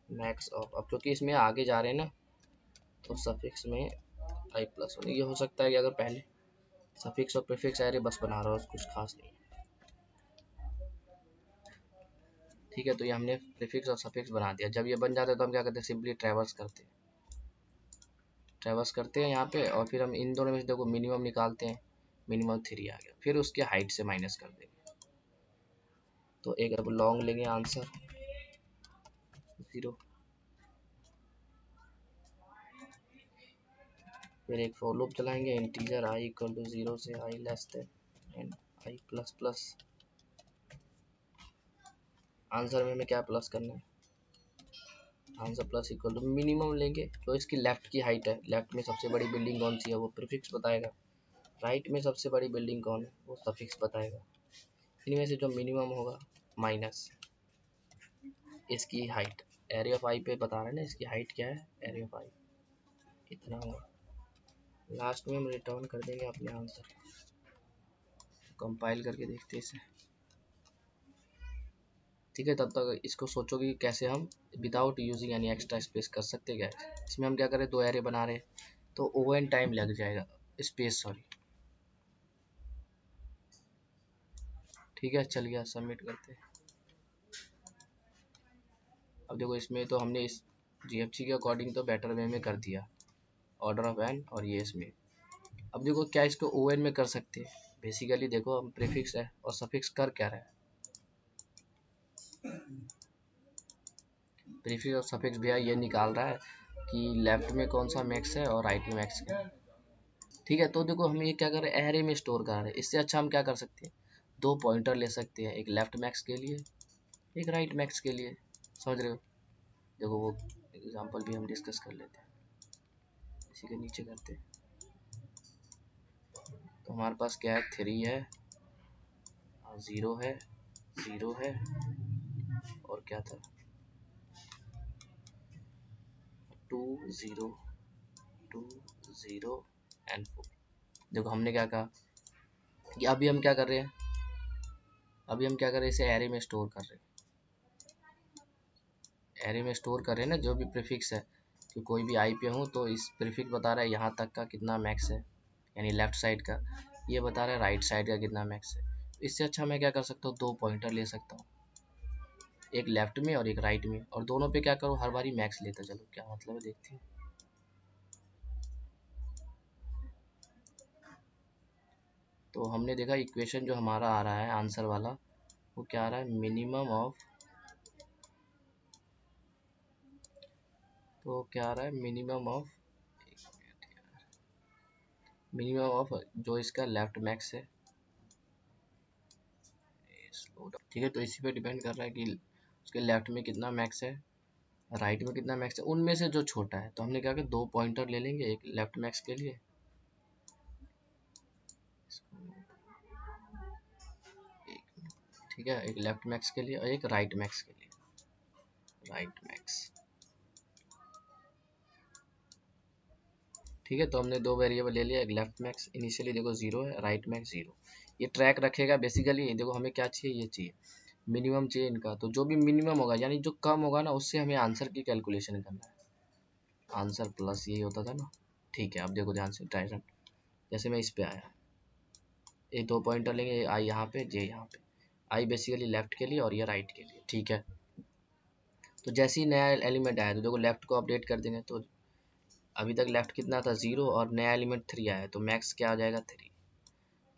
मैक्स ऑफ। अब क्योंकि इसमें आगे जा रहे हैं ना तो सफिक्स में आई प्लस 1। ये हो सकता है कि अगर पहले सफिक्स और प्रीफिक्स एरे बस बना रहा हो, कुछ खास नहीं है। ठीक है, तो ये हमने प्रीफिक्स और सफिक्स बना दिया। जब ये बन जाता है तो हम क्या करते हैं, सिंपली ट्रैवर्स करते हैं यहाँ पे, और फिर हम इन दोनों में से देखो मिनिमम निकालते हैं। मिनिमम 3 आ गया, फिर उसके हाइट से माइनस कर देंगे। तो एक अब लॉन्ग लेंगे आंसर 0, फिर एक फॉर लूप चलाएंगे इंटीजर आई इक्वल टू 0 से i less than n i plus plus. Answer में हमें क्या प्लस करना है, answer plus equal to minimum लेंगे जो इसकी लेफ्ट की हाइट है। लेफ्ट में सबसे बड़ी बिल्डिंग कौन सी है वो प्रीफिक्स बताएगा, राइट में सबसे बड़ी बिल्डिंग कौन है वो सफिक्स बताएगा। इनमें से जो मिनिमम होगा माइनस इसकी हाइट, एरिया ऑफ आई पे बता रहे हैं ना इसकी हाइट क्या है, एरिया ऑफ आई कितना होगा। लास्ट में हम रिटर्न कर देंगे अपने आंसर। कंपाइल करके देखते हैं इसे। ठीक है, तब तक इसको सोचो कि कैसे हम without using any extra space कर सकते हैं। क्या इसमें हम क्या करें, दो एरे बना रहे हैं तो ओवन टाइम लग जाएगा, स्पेस सॉरी। ठीक है, चल गया, सबमिट करते हैं। अब देखो इसमें तो हमने इस जीएफसी के अकॉर्डिंग तो बेटर वे में कर दिया, ऑर्डर ऑफ एन, और ये इसमें। अब देखो क्या इसको ओवन में कर सकते हैं। बेसिकली देखो हम प्रीफिक्स है और सफिक्स कर क्या रहा है, प्रीफिक्स और सफिक्स भैया ये निकाल रहा है कि लेफ्ट में कौन सा मैक्स है और राइट में मैक्स क्या है। ठीक है, तो देखो हम ये क्या कर रहे हैं, एरे में स्टोर कर रहे हैं। इससे अच्छा हम क्या कर सकते हैं, दो पॉइंटर ले सकते हैं, एक लेफ्ट मैक्स के लिए एक राइट मैक्स के लिए। समझ रहे हो, देखो वो एग्जांपल भी हम डिस्कस कर लेते हैं। इसी के नीचे करते हैं तो हमारे पास क्या है, 3 है, 0 है, 0 है, और क्या था 2 0 2 0 एंड 4। देखो हमने क्या कहा कि अभी हम क्या कर रहे हैं, इसे एरे में स्टोर कर रहे हैं। एरे में स्टोर कर रहे हैं ना, जो भी प्रीफिक्स है कि कोई भी आई पे हूँ तो इस प्रीफिक्स बता रहा है यहाँ तक का कितना मैक्स है, यानी लेफ्ट साइड का, ये बता रहा है राइट साइड का कितना मैक्स है। इससे अच्छा मैं क्या कर सकता हूँ, दो पॉइंटर ले सकता हूँ, एक लेफ्ट में और एक राइट में, और दोनों पे क्या करूँ, हर बारी मैक्स लेता चलो। क्या मतलब है देखते हैं। तो हमने देखा इक्वेशन जो हमारा आ रहा है आंसर वाला, वो क्या आ रहा है, मिनिमम ऑफ, तो क्या आ रहा है मिनिमम ऑफ जो इसका लेफ्ट मैक्स है। ठीक है, तो इसी पे डिपेंड कर रहा है कि उसके लेफ्ट में कितना मैक्स है, राइट में कितना मैक्स है, उनमें से जो छोटा है। तो हमने क्या किया, दो पॉइंटर ले लेंगे, एक लेफ्ट मैक्स के लिए, ठीक है, एक लेफ्ट मैक्स के लिए और एक राइट मैक्स के लिए, राइट मैक्स। ठीक है, तो हमने दो वेरिएबल ले लिया, एक लेफ्ट मैक्स इनिशियली देखो 0 है, राइट मैक्स 0। ये ट्रैक रखेगा बेसिकली। देखो हमें क्या चाहिए, ये चाहिए मिनिमम चाहिए इनका। तो जो भी मिनिमम होगा यानी जो कम होगा ना, उससे हमें आंसर की कैलकुलेशन करना है। आंसर प्लस यही होता था ना। ठीक है, अब देखो ध्यान से ट्राई रन, जैसे मैं इस पे आया, ये दो पॉइंटर लेंगे, आई यहाँ पे, जे यहाँ पे। आई बेसिकली लेफ्ट के लिए और ये राइट के लिए। ठीक है, तो जैसे ही नया एलिमेंट आया तो देखो लेफ्ट को अपडेट कर देंगे, तो अभी तक लेफ्ट कितना था 0 और नया एलिमेंट 3 आया तो मैक्स क्या आ जाएगा 3।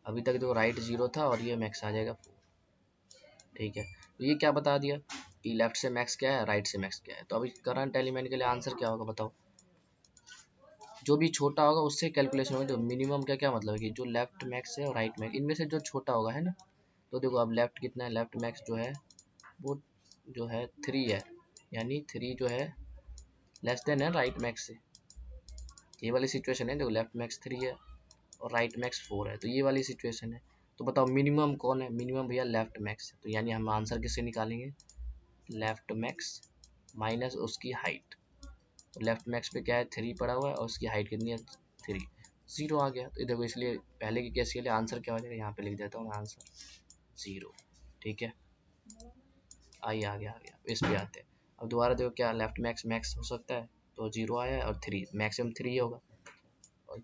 अभी तक जो राइट 0 था और ये मैक्स आ जाएगा 4। ठीक है, तो ये क्या बता दिया कि लेफ्ट से मैक्स क्या है, राइट से मैक्स क्या है। तो अभी करंट एलिमेंट के लिए आंसर क्या होगा बताओ। जो भी छोटा होगा उससे कैलकुलेशन होगी। तो मिनिमम का क्या मतलब है कि जो लेफ्ट मैक्स है और राइट मैक्स इनमें से जो छोटा होगा है ना। तो देखो अब लेफ्ट कितना है, लेफ्ट मैक्स जो है वो जो है 3 है, यानी 3 जो है लेस देन है राइट मैक्स से। ये वाली सिचुएशन है, देखो लेफ्ट मैक्स 3 है और राइट मैक्स 4 है, तो ये वाली सिचुएशन है। तो बताओ मिनिमम कौन है, मिनिमम भैया लेफ्ट मैक्स है। तो यानी हम आंसर किससे निकालेंगे, लेफ्ट मैक्स माइनस उसकी हाइट। तो लेफ्ट मैक्स पे क्या है 3 पड़ा हुआ है और उसकी हाइट कितनी है 3, 0 आ गया। तो देखो इसलिए पहले के केस के लिए आंसर क्या हो जाएगा, यहाँ पे लिख देता हूँ आंसर 0। ठीक है, आइए आगे आ गया, इस पे आते हैं। अब दोबारा देखो क्या लेफ्ट मैक्स मैक्स हो सकता है, तो 0 आया है और 3 मैक्सिमम 3 होगा। और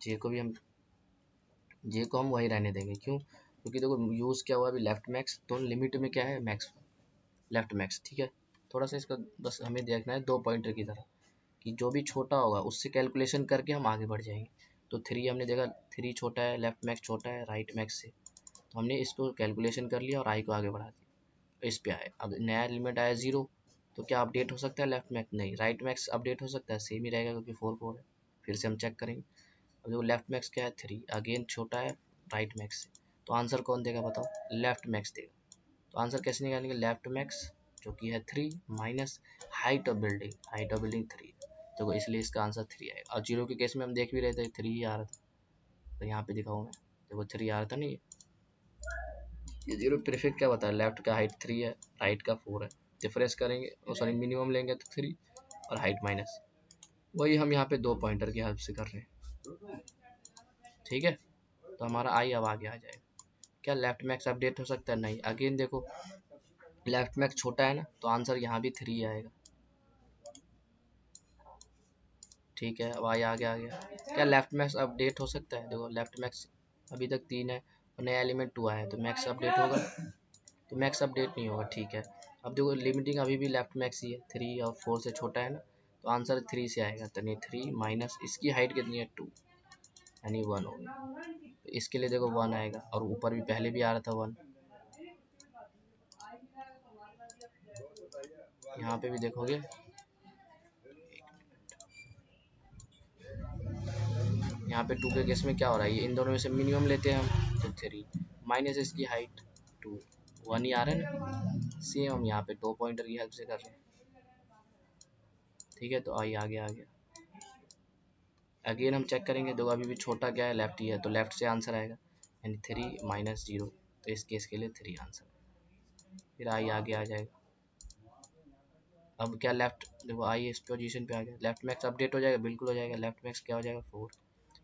जे को हम वही रहने देंगे, क्यों, क्योंकि देखो यूज़ क्या हुआ अभी लेफ्ट मैक्स, तो लिमिट में क्या है मैक्स लेफ्ट मैक्स। ठीक है, थोड़ा सा इसका बस हमें देखना है 2 पॉइंटर की तरह कि जो भी छोटा होगा उससे कैलकुलेशन करके हम आगे बढ़ जाएंगे। तो 3 हमने देखा 3 छोटा है, लेफ्ट मैक्स छोटा है राइट मैक्स से, तो हमने इसको कैलकुलेशन कर लिया और आई को आगे बढ़ा दिया। इस पे आए, अब नया एलिमेंट आया 0, तो क्या अपडेट हो सकता है लेफ्ट मैक्स, नहीं। राइट मैक्स अपडेट हो सकता है, सेम ही रहेगा क्योंकि 4 4 है। फिर से हम चेक करेंगे। अब जो लेफ्ट मैक्स क्या है 3, अगेन छोटा है राइट मैक्स से, तो आंसर कौन देगा बताओ, लेफ्ट मैक्स देगा। तो आंसर कैसे निकालेंगे, लेफ्ट मैक्स जो कि है 3 minus height of building, height of building 3, तो इसलिए इसका आंसर 3 आएगा। और 0 के केस में हम देख भी रहे थे 3 ही आ रहा था, तो यहाँ पे दिखाऊँ मैं, देखो 3 आ रहा था नहीं, ये 0 प्रीफिक्स क्या बता रहा है, लेफ्ट का हाइट 3 है राइट का 4 है। डिफरेंस करेंगे सॉरी मिनिमम लेंगे तो 3 और हाइट माइनस, वही हम यहाँ पे 2 पॉइंटर की हेल्प से कर रहे हैं। ठीक है, तो हमारा आई अब आगे आ जाएगा। क्या लेफ्ट मैक्स अपडेट हो सकता है, नहीं। अगेन देखो लेफ्ट मैक्स छोटा है ना, तो आंसर यहाँ भी 3 आएगा। ठीक है, अब आई आगे आ गया। क्या लेफ्ट मैक्स अपडेट हो सकता है, देखो लेफ्ट मैक्स अभी तक 3 है और नया एलिमेंट 2 आया है, तो मैक्स अपडेट होगा, तो मैक्स अपडेट नहीं होगा। ठीक है, अब देखो लिमिटिंग अभी भी लेफ्ट मैक्स ही है, 3 और 4 से छोटा है ना, तो आंसर 3 से आएगा। तो नहीं 3 माइनस इसकी हाइट कितनी है 2, यानी 1 होगा। तो इसके लिए देखो 1 आएगा और ऊपर भी पहले भी आ रहा था 1, यहाँ पे भी देखोगे यहाँ पे 2 के केस में क्या हो रहा है, ये इन दोनों में से मिनिमम लेते हैं हम, तो 3 माइनस इसकी हाइट 2, 1 ही आ रहा है ना। सेम हम यहाँ पे 2 पॉइंटर की हेल्प से कर रहे हैं। ठीक है, तो आइए आगे आ गया। अगेन हम चेक करेंगे, देखो अभी भी छोटा क्या है लेफ्ट ही है, तो लेफ्ट से आंसर आएगा, यानी 3 माइनस 0, तो इस केस के लिए 3 आंसर। फिर आइए आगे आ जाएगा। अब क्या लेफ्ट देखो आई इस पोजीशन पे आ गया, लेफ्ट मैक्स अपडेट हो जाएगा, बिल्कुल हो जाएगा। लेफ्ट मैक्स क्या हो जाएगा 4,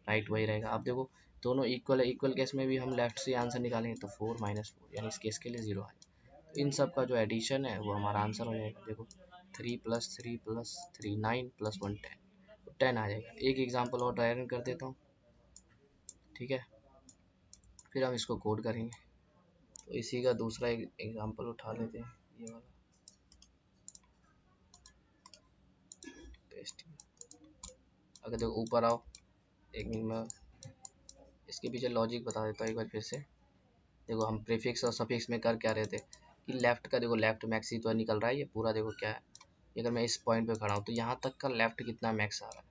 राइट वही रहेगा। अब देखो दोनों इक्वल है, इक्वल केस में भी हम लेफ्ट से आंसर निकालेंगे, तो 4 माइनस 4, यानी इस केस के लिए 0 आएगा। तो इन सब का जो एडिशन है वो हमारा आंसर हो जाएगा। देखो 3 प्लस 3 प्लस 3 9 प्लस 1 10, तो 10 आ जाएगा। एक एग्जाम्पल और ड्राई रन कर देता हूँ, ठीक है, फिर हम इसको कोड करेंगे। तो इसी का दूसरा एग्जाम्पल उठा लेते हैं, ये वाला पेस्ट। अगर देखो ऊपर आओ, एक मिनट में इसके पीछे लॉजिक बता देता हूँ एक बार फिर से। देखो हम प्रीफिक्स और सफिक्स में कर क्या रहे थे कि लेफ्ट का देखो लेफ्ट मैक्स ही तो निकल रहा है, ये पूरा देखो क्या है, अगर मैं इस पॉइंट पे खड़ा हूँ तो यहाँ तक का लेफ्ट कितना मैक्स आ रहा है।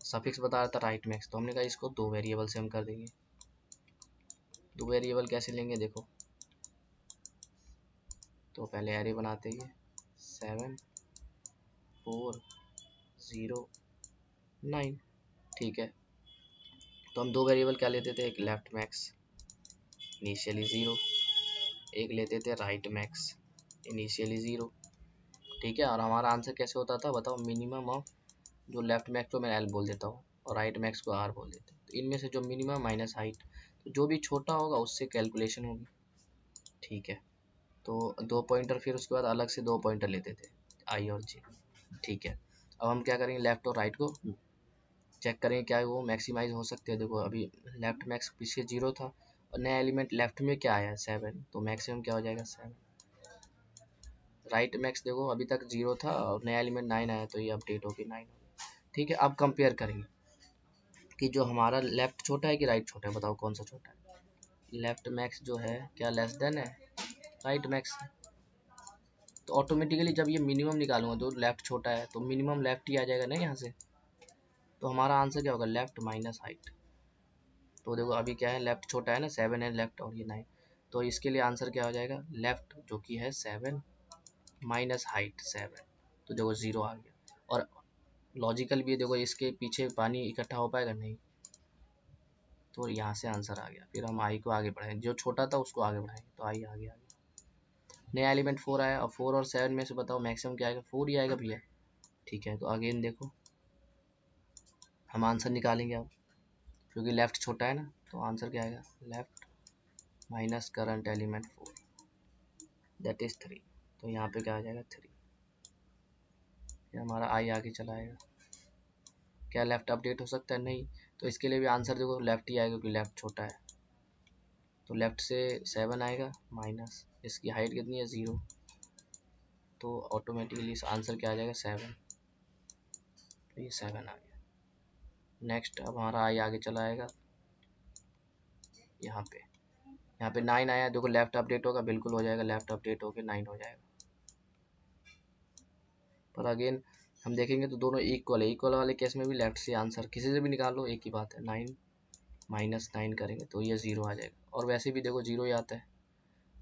सफिक्स बता रहा था राइट मैक्स, तो हमने कहा इसको 2 वेरिएबल से हम कर देंगे। 2 वेरिएबल कैसे लेंगे देखो, तो पहले एरे बनाते हैं 7 4 0 9। ठीक है, तो हम 2 वेरिएबल क्या लेते थे, एक लेफ्ट मैक्स इनिशियली 0, एक लेते थे राइट मैक्स इनिशियली 0। ठीक है, और हमारा आंसर कैसे होता था बताओ, मिनिमम ऑफ जो लेफ्ट मैक्स को मैं एल बोल देता हूँ और राइट मैक्स को आर बोल देता हूँ, तो इनमें से जो मिनिमम माइनस हाइट, तो जो भी छोटा होगा उससे कैलकुलेशन होगी। ठीक है, तो 2 पॉइंटर, फिर उसके बाद अलग से 2 पॉइंटर लेते थे आई और जे। ठीक है, अब हम क्या करेंगे, लेफ्ट और राइट को चेक करेंगे क्या वो मैक्सिमाइज हो सकते हैं। देखो अभी लेफ्ट मैक्स पीछे 0 था और नया एलिमेंट लेफ्ट में क्या आया 7, तो मैक्सिमम क्या हो जाएगा 7। राइट मैक्स देखो अभी तक 0 था और नया एलिमेंट 9 आया, तो ये अपडेट होगी 9। ठीक है, अब कंपेयर करेंगे, कि जो हमारा लेफ्ट छोटा है कि राइट छोटा है, बताओ कौन सा छोटा है। लेफ्ट मैक्स जो है क्या लेस देन है राइट मैक्स। तो ऑटोमेटिकली जब ये मिनिमम निकालूंगा तो लेफ्ट छोटा है तो मिनिमम लेफ्ट ही आ जाएगा ना यहाँ से। तो हमारा आंसर क्या होगा लेफ्ट माइनस हाइट। तो देखो अभी क्या है लेफ्ट छोटा है ना 7 है लेफ्ट और ये 9। तो इसके लिए आंसर क्या हो जाएगा लेफ्ट जो कि है 7 माइनस हाइट 7। तो देखो 0 आ गया। और लॉजिकल भी देखो इसके पीछे पानी इकट्ठा हो पाएगा नहीं। तो यहाँ से आंसर आ गया। फिर हम आई को आगे बढ़ाएंगे, जो छोटा था उसको आगे बढ़ाएंगे। तो आई आगे आ गया। नया एलिमेंट 4 आया और 4 और 7 में से बताओ मैक्सिमम क्या आएगा 4 ही आएगा भैया। ठीक है तो अगेन देखो हम आंसर निकालेंगे अब, क्योंकि लेफ्ट छोटा है ना। तो आंसर क्या आएगा left minus current element 4 that is 3। तो यहाँ पे क्या आ जाएगा 3। ये हमारा आई आगे चला आएगा। क्या लेफ्ट अपडेट हो सकता है नहीं। तो इसके लिए भी आंसर देखो लेफ्ट ही आएगा क्योंकि लेफ्ट छोटा है। तो लेफ्ट से 7 आएगा माइनस इसकी हाइट कितनी है 0। तो ऑटोमेटिकली इस आंसर क्या आ जाएगा 7। तो ये 7 आ गया। नेक्स्ट अब हमारा आई आगे चला आएगा यहाँ पे 9 आया। देखो लेफ्ट अपडेट होगा बिल्कुल हो जाएगा, लेफ्ट अपडेट होकर 9 हो जाएगा। पर अगेन हम देखेंगे तो दोनों इक्वल है। इक्वल वाले केस में भी लेफ्ट से आंसर किसी से भी निकाल लो एक ही बात है। 9 माइनस 9 करेंगे तो ये 0 आ जाएगा। और वैसे भी देखो 0 ही आता है।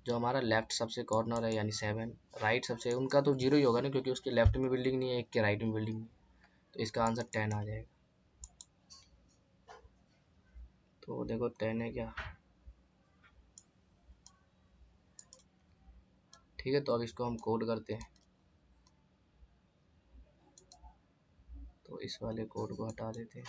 जो हमारा लेफ्ट सबसे कॉर्नर है यानी 7, राइट सबसे उनका तो 0 ही होगा ना, क्योंकि उसके लेफ्ट में बिल्डिंग नहीं है एक के राइट में बिल्डिंग नहीं है। तो इसका आंसर 10 आ जाएगा। तो देखो 10 है क्या। ठीक है तो अब इसको हम कोड करते हैं। तो इस वाले कोड को हटा देते हैं।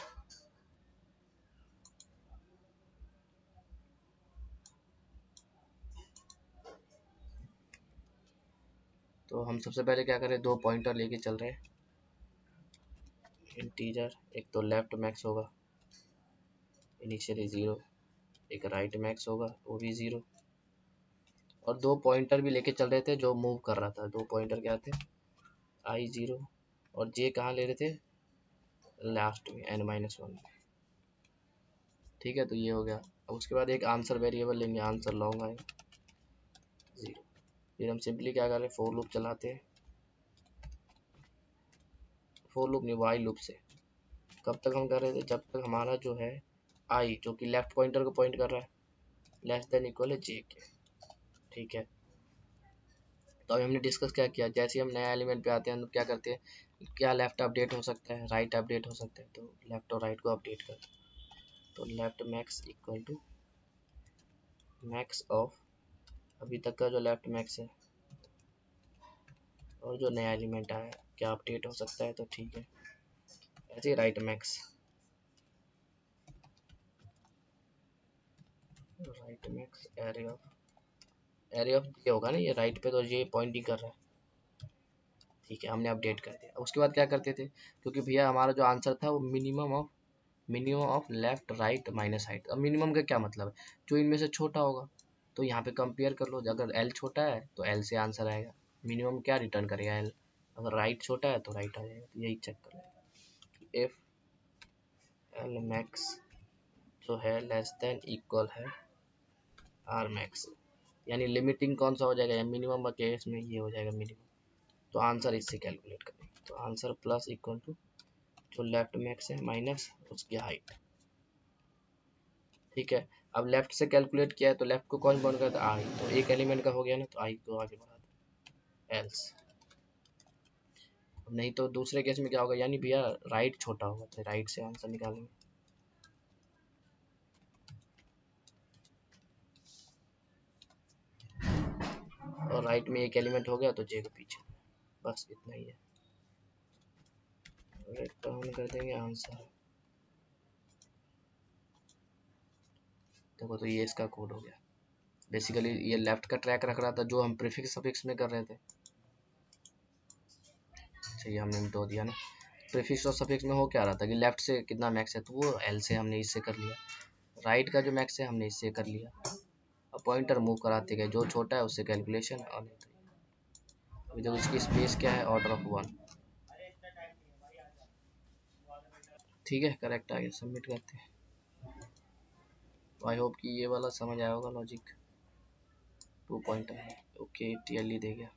तो हम सबसे पहले क्या करें 2 पॉइंटर लेके चल रहे हैं इंटीजर। एक तो लेफ्ट मैक्स होगा इनिशियली 0, एक राइट मैक्स होगा वो भी 0। और 2 पॉइंटर भी लेके चल रहे थे जो मूव कर रहा था। 2 पॉइंटर क्या थे आई 0 और जे कहाँ ले रहे थे लास्ट में n-1। ठीक है तो ये हो गया। अब उसके बाद एक आंसर वेरिएबल लेंगे, आंसर लॉन्ग आएगा 0। फिर हम सिंपली क्या करें फोर लूप चलाते हैं। फोर लूप नहीं वाई लूप से। कब तक हम कर रहे थे जब तक हमारा जो है आई जो कि लेफ्ट पॉइंटर को पॉइंट कर रहा है लेस देन इक्वल है जे के। ठीक है तो अभी हमने डिस्कस क्या किया, जैसे हम नया एलिमेंट पे आते हैं तो क्या करते हैं क्या लेफ्ट अपडेट हो सकता है राइट अपडेट हो सकता है। तो लेफ्ट और राइट को अपडेट करते हैं। तो left max equal to max of अभी तक का जो लेफ्ट मैक्स है और जो नया एलिमेंट आया क्या अपडेट हो सकता है। तो ठीक है ऐसे ही राइट मैक्स एरे ऑफ ये होगा ना, ये राइट पे तो ये पॉइंटिंग कर रहा है। ठीक है हमने अपडेट कर दिया। उसके बाद क्या करते थे क्योंकि भैया हमारा जो आंसर था वो minimum of left right minus height. अब मिनिमम का क्या मतलब है जो इनमें से छोटा होगा। तो यहाँ पे कंपेयर कर लो, अगर एल छोटा है तो एल से आंसर आएगा। मिनिमम क्या रिटर्न करेगा एल, अगर राइट छोटा है तो राइट आ जाएगा। तो यही चेक कर लो इफ एल मैक्स जो है लेस देन इक्वल है आर मैक्स, यानी लिमिटिंग कौन सा हो जाएगा मिनिमम का केस में ये हो जाएगा मिनिमम। तो आंसर इससे कैलकुलेट करेंगे। तो आंसर प्लस इक्वल टू जो लेफ्ट मैक्स है माइनस उसकी हाइट। ठीक है अब लेफ्ट से कैलकुलेट किया है तो लेफ्ट को कौन बॉन्ड करता है आई। तो एक एलिमेंट का हो गया ना तो आई को आगे बढ़ा दो एल्स। नहीं तो दूसरे केस में क्या होगा यानी भैया राइट छोटा होगा तो राइट से आंसर निकालेंगे। और राइट में एक एलिमेंट हो गया तो जे के पीछे बस इतना ही है। रिटर्न कर देंगे आंसर। देखो तो ये इसका कोड हो गया। बेसिकली ये लेफ्ट का ट्रैक रख रहा था जो हम प्रीफिक्स सफिक्स में कर रहे थे। ये हमने मिटो दिया ना। प्रीफिक्स और सफिक्स में हो क्या रहा था कि लेफ्ट से कितना मैक्स है तो वो एल से हमने इससे कर लिया, राइट का जो मैक्स है हमने इससे कर लिया। अब पॉइंटर मूव कराते गए जो छोटा है उससे कैलकुलेशन। और नहीं तो देखो इसकी स्पेस क्या है ऑर्डर ऑफ 1। ठीक है, करेक्ट आ गया, सबमिट करते हैं। आई होप कि ये वाला समझ आया होगा लॉजिक। 2 पॉइंटर है, ओके टीएलई दे गया।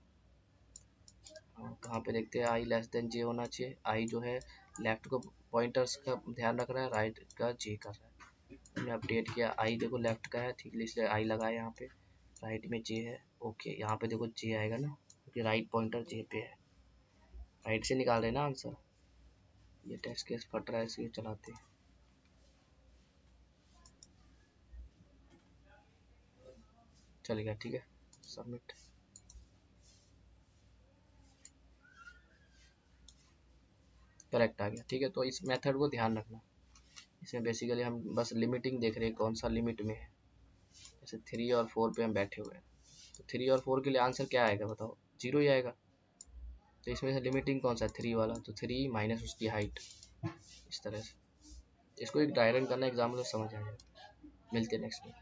कहाँ पे देखते हैं, आई लेस देन जे होना चाहिए। आई जो है लेफ्ट को पॉइंटर्स का ध्यान रख रहा है, राइट का जे कर रहा है। मैंने अपडेट किया, आई देखो लेफ्ट का है, ठीक है, इसलिए आई लगाया यहाँ पे। राइट में जे है, ओके यहाँ पे देखो जे आएगा ना, क्योंकि राइट पॉइंटर जे पे है। राइट से निकाल रहे हैं ना आंसर। ये टेस्ट केस फट रहा है, इसलिए चलाते हैं। चलेगा, ठीक है, सबमिट। करेक्ट आ गया, ठीक है। तो इस मेथड को ध्यान रखना, इसमें बेसिकली हम बस लिमिटिंग देख रहे हैं, कौन सा लिमिट में है। जैसे 3 और 4 पे हम बैठे हुए हैं, तो 3 और 4 के लिए आंसर क्या आएगा बताओ, 0 ही आएगा। तो इसमें से लिमिटिंग कौन सा है, 3 वाला, तो 3 माइनस उसकी हाइट, इस तरह से। इसको एक डायग्राम करना एग्जाम्पल तो समझ आ जाएगा। मिलते हैं नेक्स्ट में।